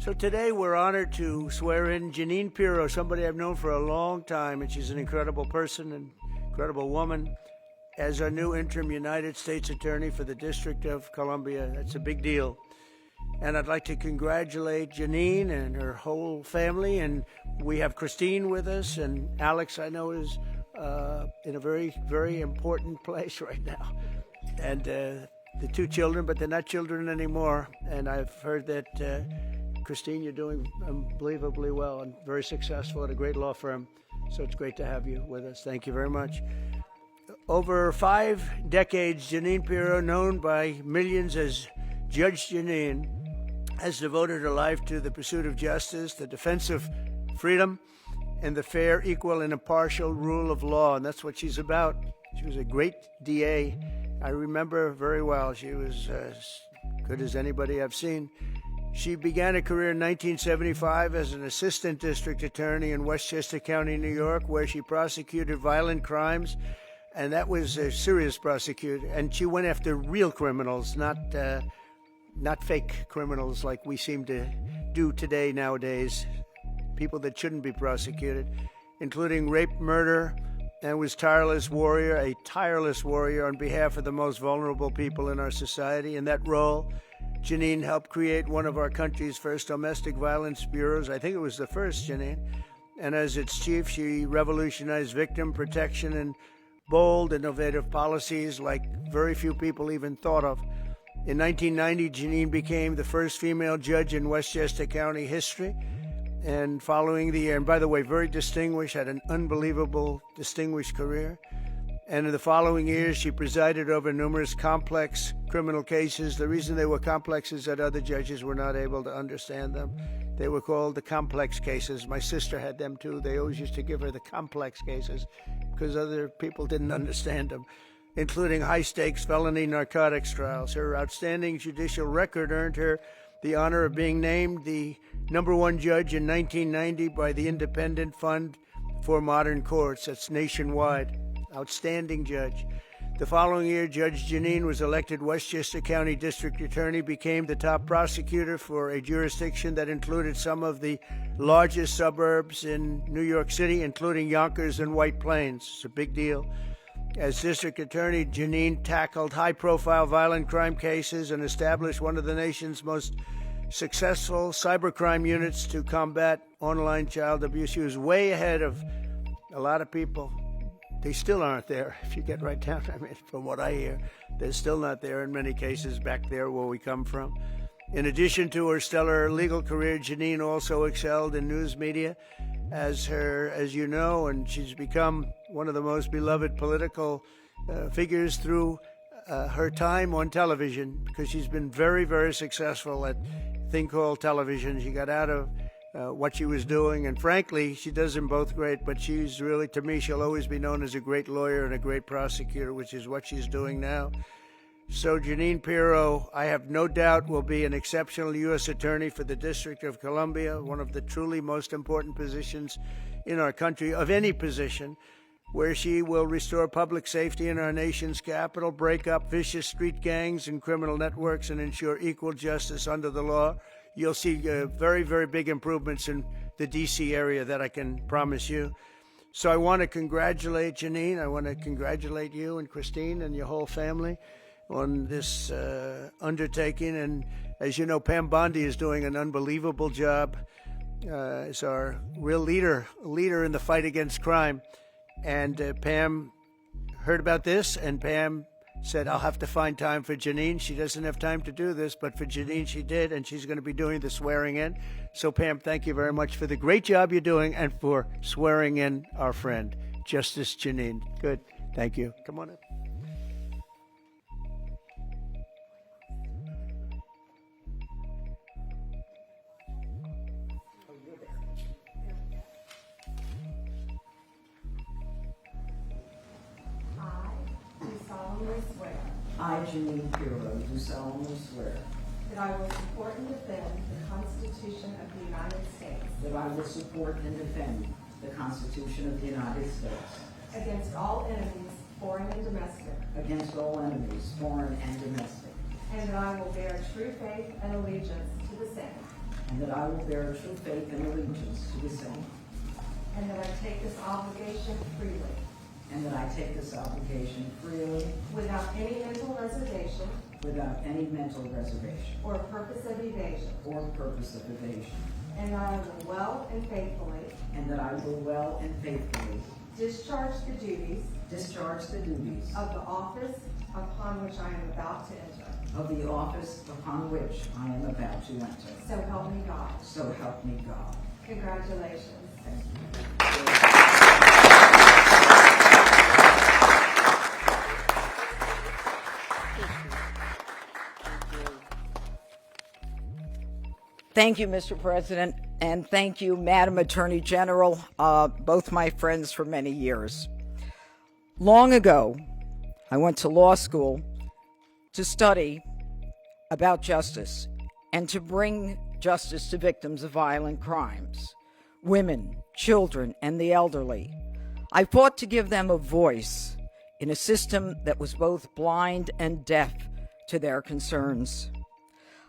So today we're honored to swear in Jeanine Pirro, somebody I've known for a long time, and she's an incredible person, an incredible woman, as our new interim United States Attorney for the District of Columbia. That's a big deal. And I'd like to congratulate Jeanine and her whole family. And we have Christine with us, and Alex, I know, is in a very, very important place right now. And the two children, but they're not children anymore. And I've heard that, Christine, you're doing unbelievably well and very successful at a great law firm. So it's great to have you with us. Thank you very much. Over 5 decades, Jeanine Pirro, known by millions as Judge Jeanine, has devoted her life to the pursuit of justice, the defense of freedom, and the fair, equal, and impartial rule of law. And that's what she's about. She was a great DA. I remember her very well. She was as good as anybody I've seen. She began a career in 1975 as an assistant district attorney in Westchester County, New York, where she prosecuted violent crimes. And that was a serious prosecution. And she went after real criminals, not fake criminals like we seem to do today nowadays, people that shouldn't be prosecuted, including rape, murder, and was a tireless warrior on behalf of the most vulnerable people in our society. In that role, Jeanine helped create one of our country's first domestic violence bureaus. I think it was the first, Jeanine. And as its chief, she revolutionized victim protection and bold, innovative policies like very few people even thought of. In 1990, Jeanine became the first female judge in Westchester County history. And following the year, and by the way, very distinguished, had an unbelievable distinguished career. And in the following years, she presided over numerous complex criminal cases. The reason they were complex is that other judges were not able to understand them. They were called the complex cases. My sister had them too. They always used to give her the complex cases because other people didn't understand them, including high-stakes felony narcotics trials. Her outstanding judicial record earned her the honor of being named the #1 judge in 1990 by the Independent Fund for Modern Courts. That's nationwide. Outstanding judge. The following year, Judge Jeanine was elected Westchester County District Attorney, became the top prosecutor for a jurisdiction that included some of the largest suburbs in New York City, including Yonkers and White Plains. It's a big deal. As District Attorney, Jeanine tackled high-profile violent crime cases and established one of the nation's most successful cybercrime units to combat online child abuse. She was way ahead of a lot of people. They still aren't there, if you get right down. I mean, from what I hear, they're still not there in many cases back there where we come from. In addition to her stellar legal career, Jeanine also excelled in news media as you know, and she's become one of the most beloved political figures through her time on television, because she's been very, very successful at a thing called television. She got out of what she was doing, and frankly, she does them both great, but she's really, to me, she'll always be known as a great lawyer and a great prosecutor, which is what she's doing now. So Jeanine Pirro, I have no doubt, will be an exceptional U.S. Attorney for the District of Columbia, one of the truly most important positions in our country, of any position, where she will restore public safety in our nation's capital, break up vicious street gangs and criminal networks, and ensure equal justice under the law. You'll see very, very big improvements in the D.C. area, that I can promise you. So I want to congratulate Jeanine. I want to congratulate you and Christine and your whole family on this undertaking. And as you know, Pam Bondi is doing an unbelievable job as our real leader in the fight against crime. And Pam heard about this, and Pam said, I'll have to find time for Jeanine. She doesn't have time to do this, but for Jeanine she did, and she's going to be doing the swearing in. So Pam, thank you very much for the great job you're doing and for swearing in our friend, Justice Jeanine. Good. Thank you. Come on up. I, Jeanine Pirro, do solemnly swear that I will support and defend the Constitution of the United States that I will support and defend the Constitution of the United States against all enemies, foreign and domestic, against all enemies, foreign and domestic, and that I will bear true faith and allegiance to the same and that I will bear true faith and allegiance to the same, and that I take this obligation freely, and that I take this obligation freely, without any mental reservation without any mental reservation or purpose of evasion, or purpose of evasion, and that I will well and faithfully and that I will well and faithfully discharge the duties discharge the duties of the office upon which I am about to enter. of the office upon which I am about to enter. So help me God. So help me God. Congratulations. Thank you. Thank you, Mr. President, and thank you, Madam Attorney General, both my friends for many years. Long ago, I went to law school to study about justice and to bring justice to victims of violent crimes, women, children, and the elderly. I fought to give them a voice in a system that was both blind and deaf to their concerns.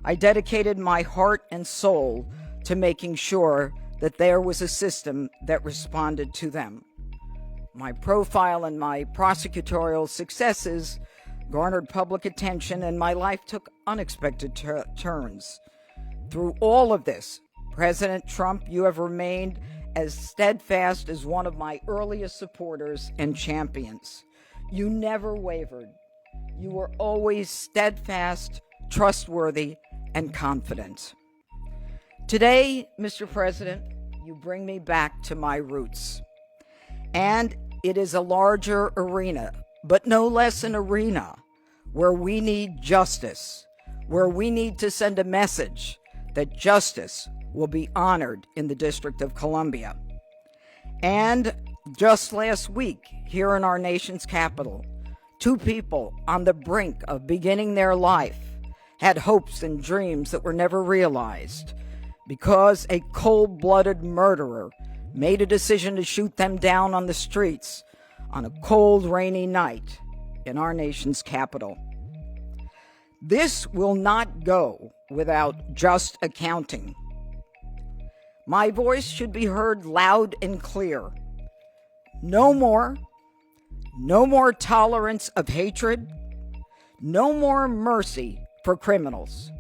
I dedicated my heart and soul to making sure that there was a system that responded to them. My profile and my prosecutorial successes garnered public attention, and my life took unexpected turns. Through all of this, President Trump, you have remained as steadfast as one of my earliest supporters and champions. You never wavered. You were always steadfast, trustworthy, and confident. Today, Mr. President, you bring me back to my roots. And it is a larger arena, but no less an arena where we need justice, where we need to send a message that justice will be honored in the District of Columbia. And just last week, here in our nation's capital, two people on the brink of beginning their life had hopes and dreams that were never realized because a cold-blooded murderer made a decision to shoot them down on the streets on a cold, rainy night in our nation's capital. This will not go without just accounting. My voice should be heard loud and clear. No more tolerance of hatred, no more mercy for criminals.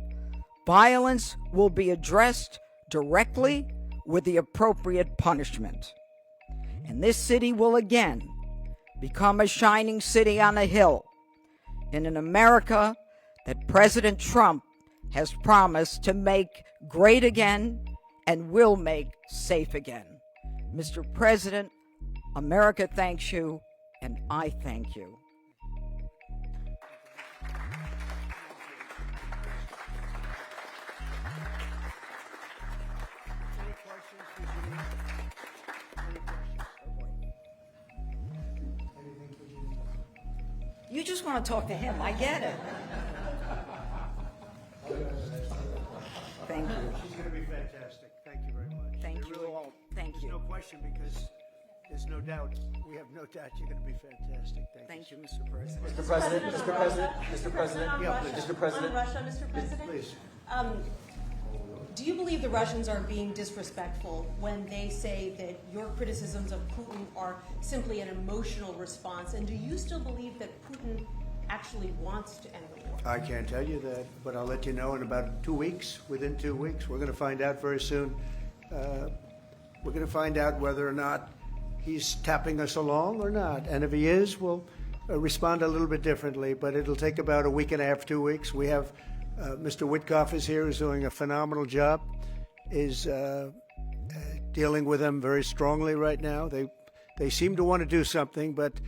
Violence will be addressed directly with the appropriate punishment. And this city will again become a shining city on a hill in an America that President Trump has promised to make great again and will make safe again. Mr. President, America thanks you, and I thank you. You just want to talk to him. I get it. Thank you. She's going to be fantastic. Thank you very much. Thank There you really- all. Thank There's you. no question because there's no doubt. We have no doubt you're going to be fantastic. Thank you, Mr. President. Mr. President, Mr. President, Mr. President, Yeah, please. Mr. President. On Russia, Mr. President? Please. Do you believe the Russians are being disrespectful when they say that your criticisms of Putin are simply an emotional response? And do you still believe that Putin actually wants to end the war? I can't tell you that, but I'll let you know in about 2 weeks. Within 2 weeks, we're going to find out very soon. We're going to find out whether or not he's tapping us along or not. And if he is, we'll respond a little bit differently. But it'll take about a week and a half, 2 weeks. We have Mr. Witkoff is here, who's doing a phenomenal job, is dealing with them very strongly right now. They seem to want to do something, but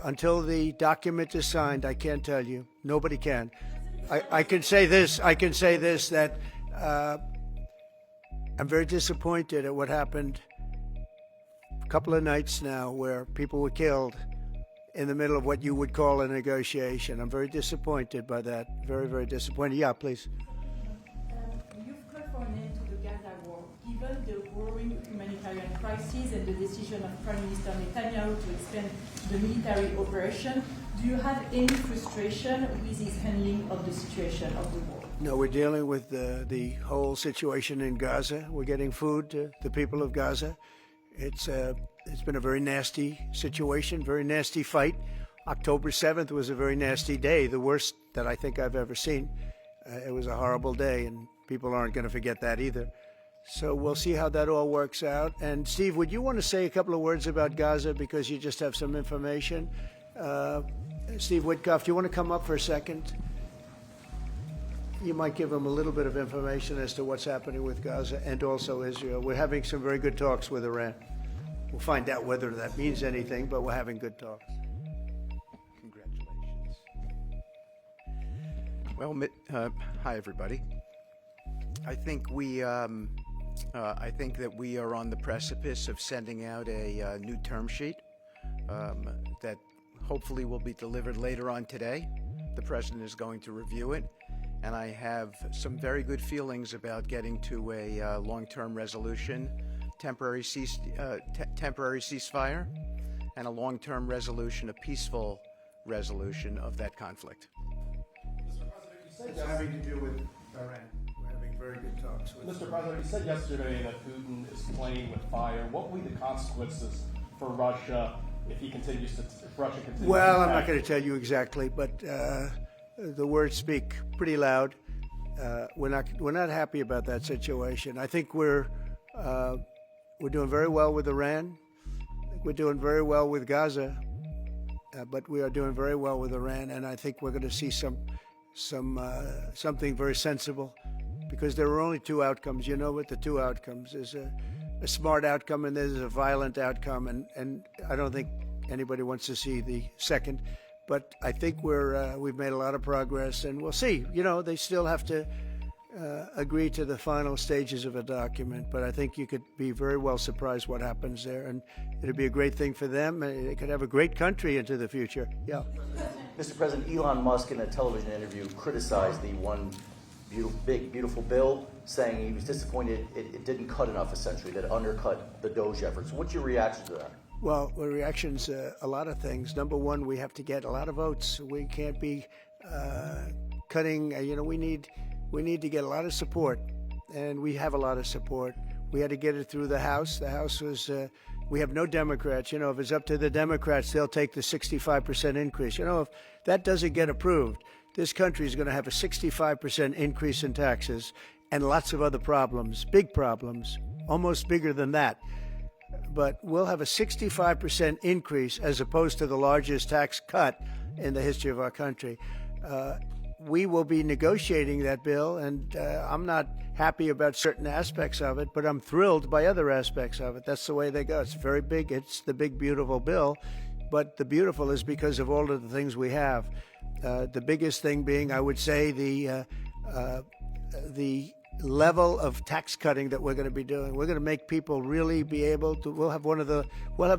until the document is signed, I can't tell you. Nobody can. I can say this. That I'm very disappointed at what happened a couple of nights now, where people were killed in the middle of what you would call a negotiation. I'm very disappointed by that. Very, very disappointed. Yeah, please. You've called for an end to the Gaza war. Given the growing humanitarian crisis and the decision of Prime Minister Netanyahu to expand the military operation, do you have any frustration with his handling of the situation of the war? No, we're dealing with the whole situation in Gaza. We're getting food to the people of Gaza. It's been a very nasty situation, very nasty fight. October 7th was a very nasty day, the worst that I think I've ever seen. It was a horrible day, and people aren't going to forget that either. So we'll see how that all works out. And Steve, would you want to say a couple of words about Gaza because you just have some information? Steve Witkoff, do you want to come up for a second? You might give them a little bit of information as to what's happening with Gaza and also Israel. We're having some very good talks with Iran. We'll find out whether that means anything, but we're having good talks. Congratulations. Well, hi everybody. I think that we are on the precipice of sending out a new term sheet that hopefully will be delivered later on today. The president is going to review it, and I have some very good feelings about getting to a long-term resolution, temporary ceasefire, and a long-term resolution, a peaceful resolution of that conflict. Mr. President, you said It's having to do with Iran. We're having very good talks with Mr. President, you said yesterday that Putin is playing with fire. What will be the consequences for Russia if Russia continues? Well, I'm not going to tell you exactly, but the words speak pretty loud. We're not happy about that situation. I think we're doing very well with Iran. I think we're doing very well with Gaza, but we are doing very well with Iran, and I think we're going to see something very sensible, because there are only two outcomes. You know what the two outcomes is: a smart outcome and there's a violent outcome, and I don't think anybody wants to see the second. But I think we've made a lot of progress, and we'll see. You know, they still have to agree to the final stages of a document, but I think you could be very well surprised what happens there, and it'll be a great thing for them. They could have a great country into the future. Yeah. Mr. President, Elon Musk in a television interview criticized the one big, beautiful bill, saying he was disappointed it didn't cut enough, essentially, that it undercut the Doge efforts. What's your reaction to that? Well, the reaction's a lot of things. Number one, we have to get a lot of votes. We can't be cutting. We need to get a lot of support, and we have a lot of support. We had to get it through the House. The House was. We have no Democrats. You know, if it's up to the Democrats, they'll take the 65% increase. You know, if that doesn't get approved, this country is going to have a 65% increase in taxes and lots of other problems, big problems, almost bigger than that. But we'll have a 65% increase as opposed to the largest tax cut in the history of our country. We will be negotiating that bill, and I'm not happy about certain aspects of it, but I'm thrilled by other aspects of it. That's the way they go. It's very big. It's the big, beautiful bill, but the beautiful is because of all of the things we have. The biggest thing being, I would say, the level of tax cutting that we're going to be doing. We're going to make people really be able to. We'll have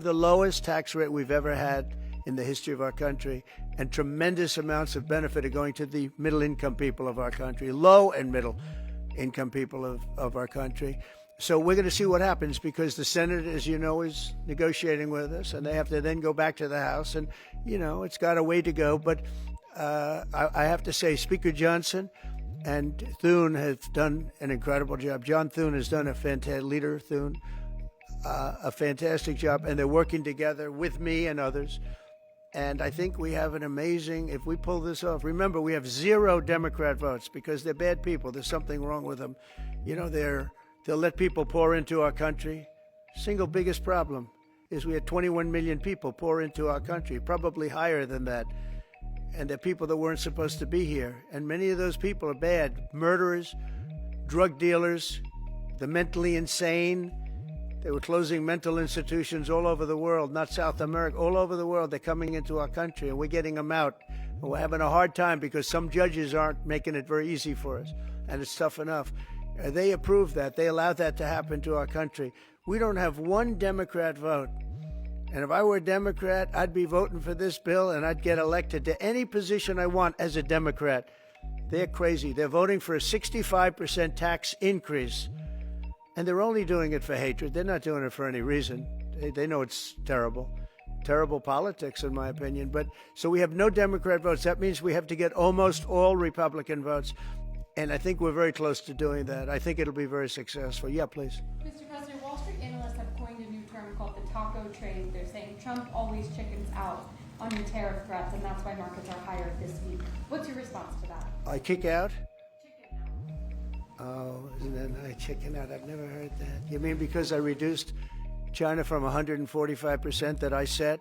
the lowest tax rate we've ever had in the history of our country, and tremendous amounts of benefit are going to the middle-income people of our country, low and middle-income people of our country. So we're going to see what happens, because the Senate, as you know, is negotiating with us, and they have to then go back to the House, and, you know, it's got a way to go. But I have to say, Speaker Johnson and Thune have done an incredible job. John Thune has done a fantastic job, and they're working together with me and others. And I think we have an amazing, if we pull this off, remember, we have 0 Democrat votes because they're bad people. There's something wrong with them. You know, they'll let people pour into our country. Single biggest problem is we had 21 million people pour into our country, probably higher than that. And they're people that weren't supposed to be here. And many of those people are bad. Murderers, drug dealers, the mentally insane. They were closing mental institutions all over the world, not South America, all over the world. They're coming into our country, and we're getting them out. And we're having a hard time because some judges aren't making it very easy for us, and it's tough enough. They approved that. They allowed that to happen to our country. We don't have one Democrat vote. And if I were a Democrat, I'd be voting for this bill, and I'd get elected to any position I want as a Democrat. They're crazy. They're voting for a 65% tax increase. And they're only doing it for hatred. They're not doing it for any reason. They know it's terrible. Terrible politics, in my opinion. But so we have no Democrat votes. That means we have to get almost all Republican votes. And I think we're very close to doing that. I think it'll be very successful. Yeah, please. Mr. President, Wall Street analysts have coined a new term called the taco trade. They're saying Trump always chickens out on your tariff threats, and that's why markets are higher this week. What's your response to that? I kick out? Chicken out. Oh, and then I chicken out. I've never heard that. You mean because I reduced China from 145% that I set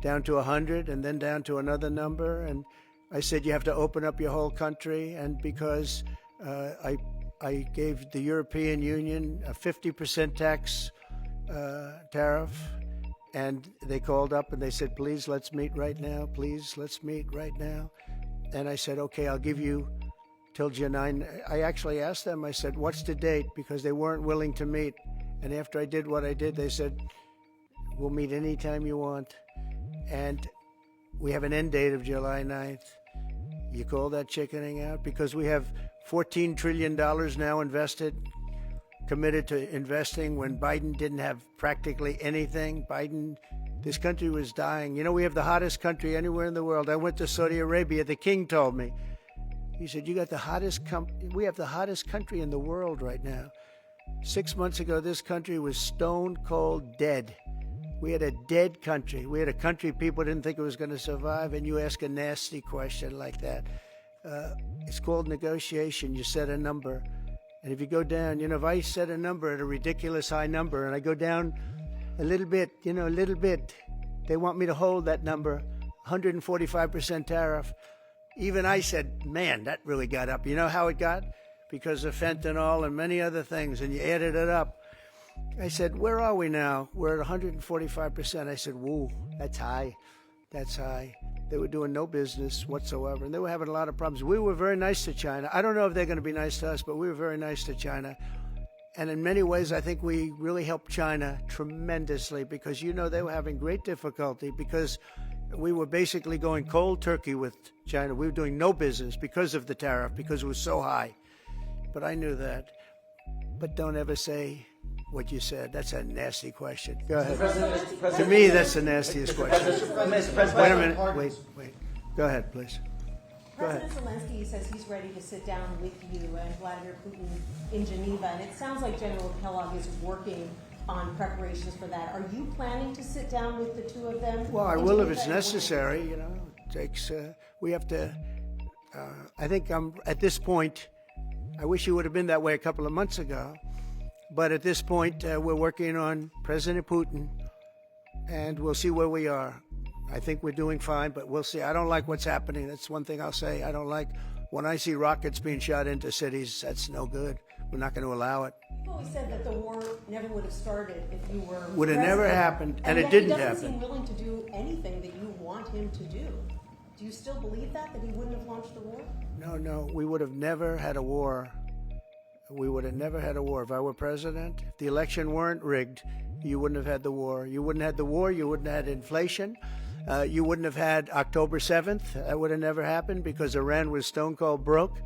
down to 100 and then down to another number? And I said you have to open up your whole country. And because I gave the European Union a 50% tax tariff, and they called up and they said, please, let's meet right now. Please, let's meet right now. And I said, okay, I'll give you till July 9. I actually asked them, I said, what's the date? Because they weren't willing to meet. And after I did what I did, they said, we'll meet anytime you want. And we have an end date of July 9th. You call that chickening out? Because we have $14 trillion now invested, committed to investing when Biden didn't have practically anything. This country was dying. You know, we have the hottest country anywhere in the world. I went to Saudi Arabia. The king told me. He said, you got the hottest we have the hottest country in the world right now. 6 months ago, this country was stone cold dead. We had a dead country. We had a country people didn't think it was going to survive, and you ask a nasty question like that. It's called negotiation. You set a number. And if you go down, you know, if I set a number at a ridiculous high number and I go down a little bit, a little bit, they want me to hold that number, 145% tariff. Even I said, man, that really got up. You know how it got? Because of fentanyl and many other things, and you added it up. I said, where are we now? We're at 145%. I said, whoa, that's high. That's high. They were doing no business whatsoever, and they were having a lot of problems. We were very nice to China. I don't know if they're going to be nice to us, but we were very nice to China. And in many ways, I think we really helped China tremendously because, they were having great difficulty because we were basically going cold turkey with China. We were doing no business because of the tariff, because it was so high. But I knew that. But don't ever say what you said. That's a nasty question. Go ahead. Mr. President, To me, that's the nastiest question. Mr. President, Wait a minute. Wait. Go ahead, please. Go ahead. President Zelensky says he's ready to sit down with you and Vladimir Putin in Geneva, and it sounds like General Kellogg is working on preparations for that. Are you planning to sit down with the two of them? Well, I will if it's necessary. It takes. We have to. I think I'm at this point. I wish it would have been that way a couple of months ago, but at this point, we're working on President Putin, and we'll see where we are. I think we're doing fine, but we'll see. I don't like what's happening. That's one thing I'll say. I don't like when I see rockets being shot into cities. That's no good. We're not going to allow it. You've always said that the war never would have started if you were Would have never happened, and it yet didn't he doesn't happen. seem willing to do anything that you want him to do. Do you still believe that he wouldn't have launched the war? No. We would have never had a war. We would have never had a war. If I were president, if the election weren't rigged, you wouldn't have had the war. You wouldn't have had the war. You wouldn't have had inflation. You wouldn't have had October 7th. That would have never happened because Iran was stone cold broke.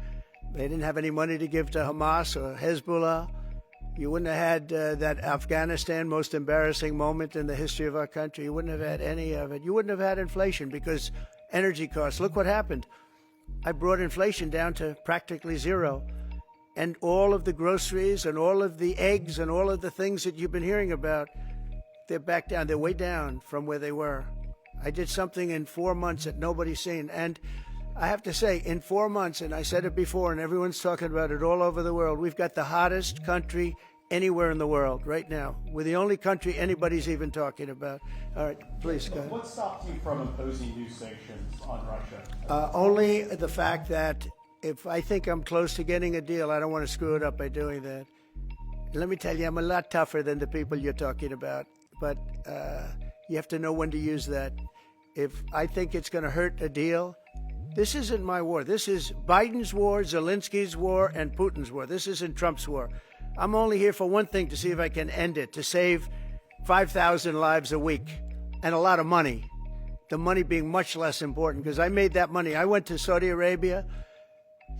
They didn't have any money to give to Hamas or Hezbollah. You wouldn't have had that Afghanistan most embarrassing moment in the history of our country. You wouldn't have had any of it. You wouldn't have had inflation because energy costs. Look what happened. I brought inflation down to practically zero. And all of the groceries and all of the eggs and all of the things that you've been hearing about, they're back down. They're way down from where they were. I did something in 4 months that nobody's seen. And I have to say, in 4 months, and I said it before, and everyone's talking about it all over the world, we've got the hottest country anywhere in the world right now. We're the only country anybody's even talking about. All right, please go ahead. What stopped you from imposing new sanctions on Russia? Only the fact that if I think I'm close to getting a deal, I don't want to screw it up by doing that. Let me tell you, I'm a lot tougher than the people you're talking about, but you have to know when to use that. If I think it's going to hurt a deal, this isn't my war. This is Biden's war, Zelensky's war, and Putin's war. This isn't Trump's war. I'm only here for one thing, to see if I can end it, to save 5,000 lives a week and a lot of money, the money being much less important because I made that money. I went to Saudi Arabia,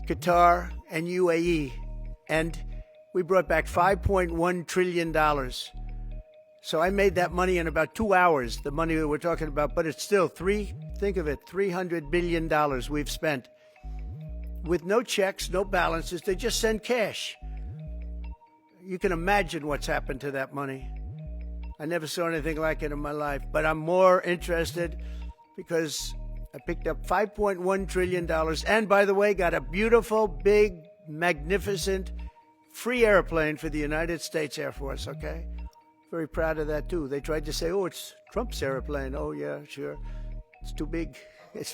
Qatar, and UAE, and we brought back $5.1 trillion. So I made that money in about 2 hours, the money that we're talking about, but it's still think of it, $300 billion we've spent. with no checks, no balances. They just send cash. You can imagine what's happened to that money. I never saw anything like it in my life, but I'm more interested because I picked up $5.1 trillion and, by the way, got a beautiful, big, magnificent, free airplane for the United States Air Force, okay? Very proud of that, too. They tried to say, oh, it's Trump's airplane. Oh, yeah, sure. It's too big. It's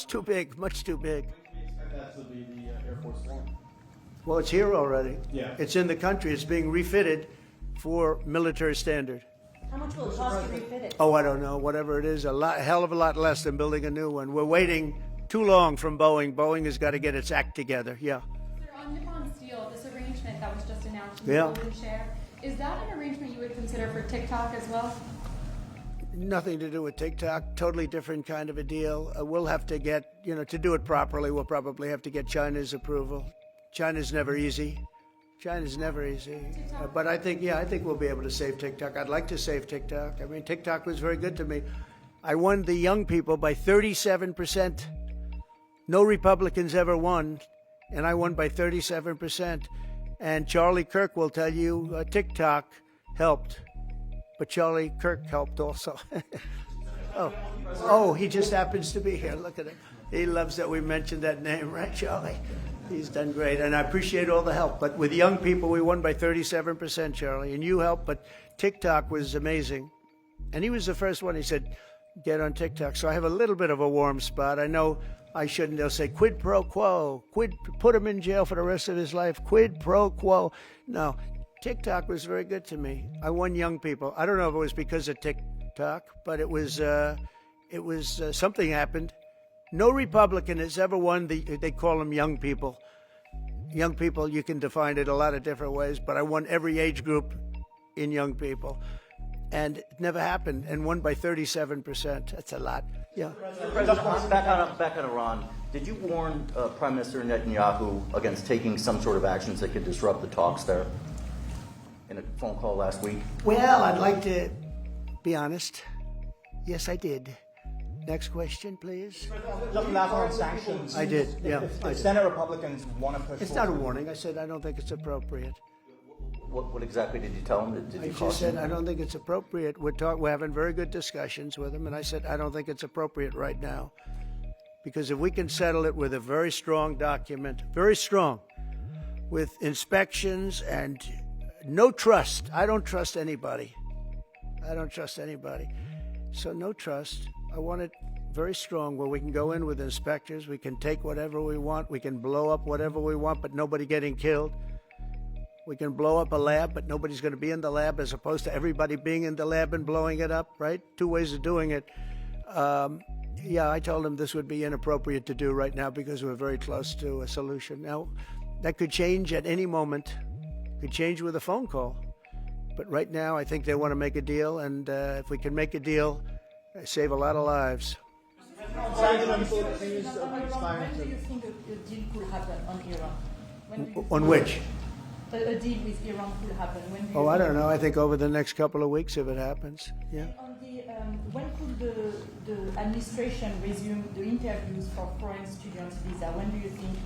too big, much too big. We expect that to be the Air Force One. Well, it's here already. Yeah. It's in the country. It's being refitted for military standard. How much will it cost to refit it? Oh, I don't know. Whatever it is, a hell of a lot less than building a new one. We're waiting too long from Boeing. Boeing has got to get its act together. Yeah. Sir, on Nippon Steel, this arrangement that was just announced, Yeah. golden share, is that an arrangement you would consider for TikTok as well? Nothing to do with TikTok. Totally different kind of a deal. We'll have to get, to do it properly, we'll probably have to get China's approval. China's never easy. China's never easy. But I think we'll be able to save TikTok. I'd like to save TikTok. I mean, TikTok was very good to me. I won the young people by 37%. No Republicans ever won, and I won by 37%. And Charlie Kirk will tell you TikTok helped. But Charlie Kirk helped also. Oh, he just happens to be here. Look at him. He loves that we mentioned that name, right, Charlie? He's done great, and I appreciate all the help. But with young people, we won by 37%, Charlie, and you helped. But TikTok was amazing. And he was the first one. He said, get on TikTok. So I have a little bit of a warm spot. I know I shouldn't. They'll say, quid pro quo. Put him in jail for the rest of his life. Quid pro quo. No. TikTok was very good to me. I won young people. I don't know if it was because of TikTok, but it was something happened. No Republican has ever won they call them young people. Young people, you can define it a lot of different ways, but I won every age group in young people. And it never happened, and won by 37%. That's a lot. Yeah. President, back on Iran, did you warn Prime Minister Netanyahu against taking some sort of actions that could disrupt the talks there in a phone call last week? Well, I'd like to be honest. Yes, I did. Next question, please. Just last on sanctions. I did, yeah. If Senate Republicans want to push It's not a warning. I said I don't think it's appropriate. What exactly did you tell him? Did I you just caution said him? I don't think it's appropriate. We're having very good discussions with him, and I said I don't think it's appropriate right now. Because if we can settle it with a very strong document, very strong, with inspections and no trust. I don't trust anybody. So no trust. I want it very strong where we can go in with inspectors. We can take whatever we want. We can blow up whatever we want, but nobody getting killed. We can blow up a lab, but nobody's going to be in the lab, as opposed to everybody being in the lab and blowing it up, right? Two ways of doing it. Yeah, I told him this would be inappropriate to do right now because we're very close to a solution. Now, that could change at any moment. Could change with a phone call. But right now, I think they want to make a deal, and if we can make a deal, save a lot of lives. When do you think a deal could happen on Iran? On which? A deal with Iran could happen. When do you Oh, I think- don't know. I think over the next couple of weeks, if it happens. Yeah. On the, when could the administration resume the interviews for foreign students' visa? When do you think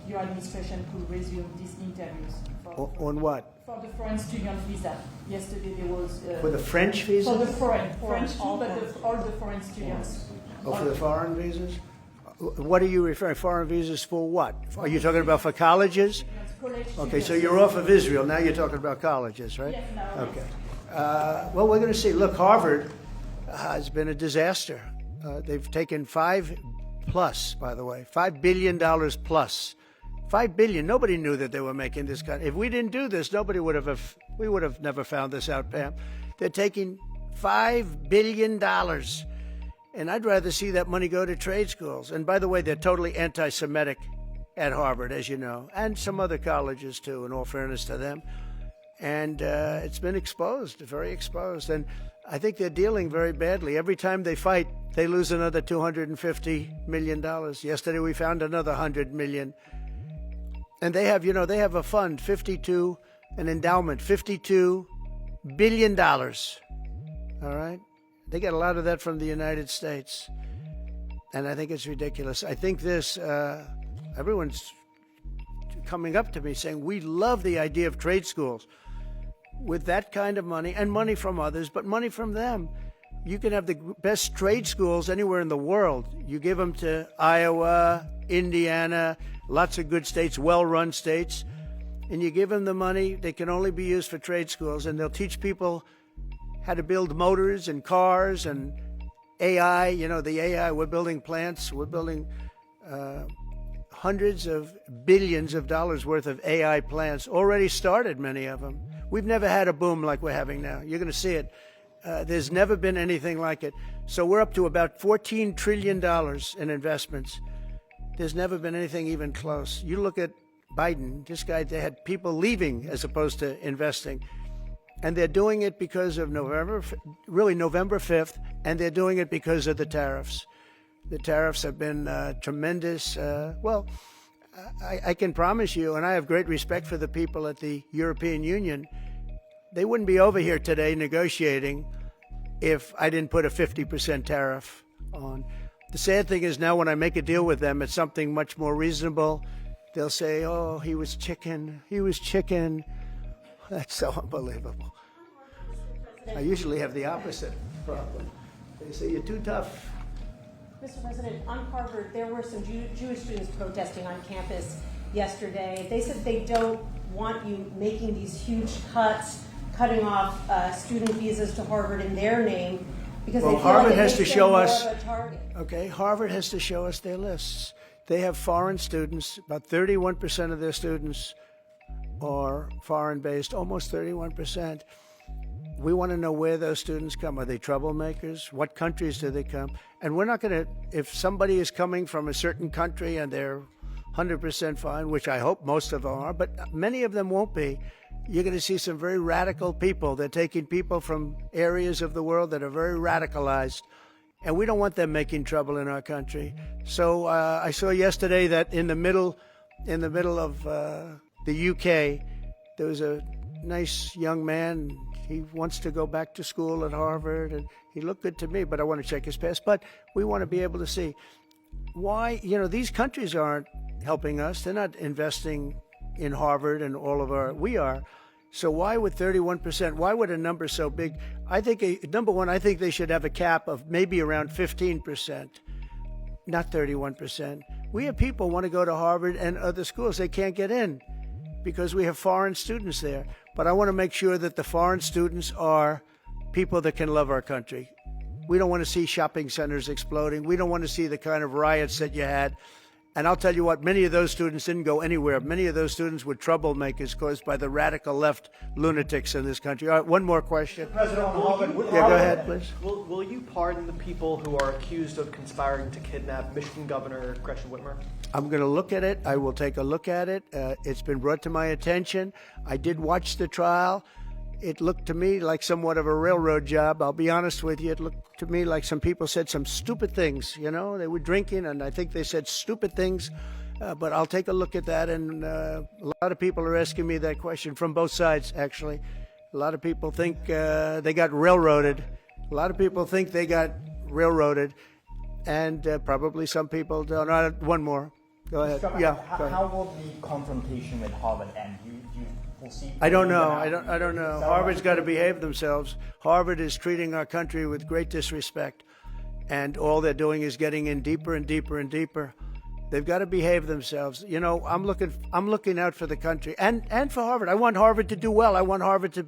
your administration could resume these interviews? On what? For the foreign student visa. Yesterday there was... For the French visas? For the French too, but all the foreign students. Oh, for the foreign visas? What are you referring? Foreign visas for what? Are you talking about for colleges? Okay, so you're off of Israel. Now you're talking about colleges, right? Yes, now. Okay. Well, we're going to see. Look, Harvard has been a disaster. They've taken $5 billion plus. $5 billion. Nobody knew that they were making this kind. If we didn't do this, we would have never found this out, Pam. They're taking $5 billion. And I'd rather see that money go to trade schools. And by the way, they're totally anti-Semitic at Harvard, as you know, and some other colleges too, in all fairness to them. And it's been exposed, very exposed. And I think they're dealing very badly. Every time they fight, they lose another $250 million. Yesterday we found another $100 million. And they have, they have a fund, an endowment, $52 billion. All right? They get a lot of that from the United States. And I think it's ridiculous. I think everyone's coming up to me saying, we love the idea of trade schools. With that kind of money, and money from others, but money from them, you can have the best trade schools anywhere in the world. You give them to Iowa, Indiana, lots of good states, well-run states, and you give them the money. They can only be used for trade schools, and they'll teach people how to build motors and cars and AI. You know, the AI, we're building plants, we're building hundreds of billions of dollars worth of AI plants, already started, many of them. We've never had a boom like we're having now. You're going to see it. There's never been anything like it. So we're up to about $14 trillion in investments. There's never been anything even close. You look at Biden, this guy, they had people leaving as opposed to investing. And they're doing it because of November 5th, and they're doing it because of the tariffs. The tariffs have been tremendous. I can promise you, and I have great respect for the people at the European Union, they wouldn't be over here today negotiating if I didn't put a 50% tariff on. The sad thing is now when I make a deal with them, it's something much more reasonable. They'll say, oh, he was chicken. That's so unbelievable. I usually have the opposite problem. They say, you're too tough. Mr. President, on Harvard, there were some Jewish students protesting on campus yesterday. They said they don't want you making these huge cuts, cutting off student visas to Harvard in their name, because they feel Harvard like it has makes to show them us. more of a target. Okay, Harvard has to show us their lists. They have foreign students. About 31% of their students are foreign-based, almost 31%. We want to know where those students come. Are they troublemakers? What countries do they come? And we're not going to, if somebody is coming from a certain country and they're 100% fine, which I hope most of them are, but many of them won't be, you're going to see some very radical people. They're taking people from areas of the world that are very radicalized, and we don't want them making trouble in our country. So I saw yesterday that in the middle of the UK, there was a nice young man. He wants to go back to school at Harvard, and he looked good to me, but I want to check his past. But we want to be able to see why, these countries aren't helping us. They're not investing in Harvard and all of we are. So why would 31%, why would a number so big? I think, number one, I think they should have a cap of maybe around 15%, not 31%. We have people want to go to Harvard and other schools. They can't get in because we have foreign students there. But I want to make sure that the foreign students are people that can love our country. We don't want to see shopping centers exploding. We don't want to see the kind of riots that you had. And I'll tell you what, many of those students didn't go anywhere. Many of those students were troublemakers caused by the radical left lunatics in this country. All right, one more question. President, Yeah, go ahead, please. Will you pardon the people who are accused of conspiring to kidnap Michigan Governor Gretchen Whitmer? I'm going to look at it. I will take a look at it. It's been brought to my attention. I did watch the trial. It looked to me like somewhat of a railroad job. I'll be honest with you. It looked to me like some people said some stupid things. They were drinking, and I think they said stupid things. But I'll take a look at that. And a lot of people are asking me that question from both sides, actually. A lot of people think they got railroaded. And probably some people don't. One more. Go ahead. Yeah. Go ahead. How will the confrontation with Harvard end? You will see. I don't know. I don't know. Harvard's got to behave themselves. Harvard is treating our country with great disrespect, and all they're doing is getting in deeper and deeper and deeper. They've got to behave themselves. I'm looking out for the country and for Harvard. I want Harvard to do well. I want Harvard to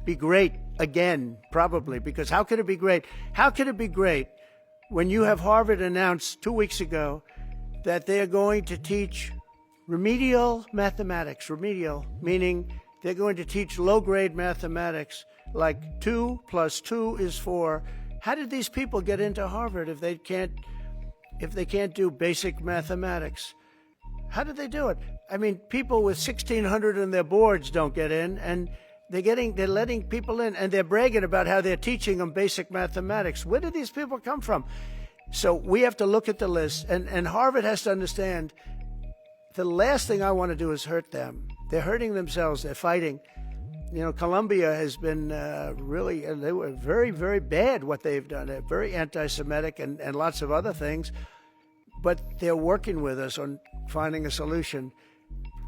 be great again, probably, because how could it be great? How could it be great when you have Harvard announced 2 weeks ago that they're going to teach remedial mathematics, remedial, meaning they're going to teach low-grade mathematics, like 2 + 2 is 4. How did these people get into Harvard if they can't do basic mathematics? How did they do it? I mean, people with 1,600 in their boards don't get in, and they're letting people in, and they're bragging about how they're teaching them basic mathematics. Where did these people come from? So we have to look at the list, and Harvard has to understand the last thing I want to do is hurt them. They're hurting themselves. They're fighting. Columbia has been they were very, very bad what they've done. They're very anti-Semitic and lots of other things. But they're working with us on finding a solution.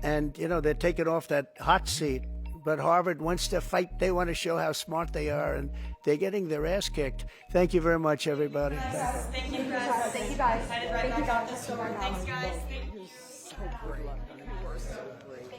And, you know, they're taken off that hot seat. But Harvard wants to fight. They want to show how smart they are, and they're getting their ass kicked. Thank you very much, everybody. Thank you, guys. Thank you, guys. Thank you, guys. Thanks, guys. Thank you. So great.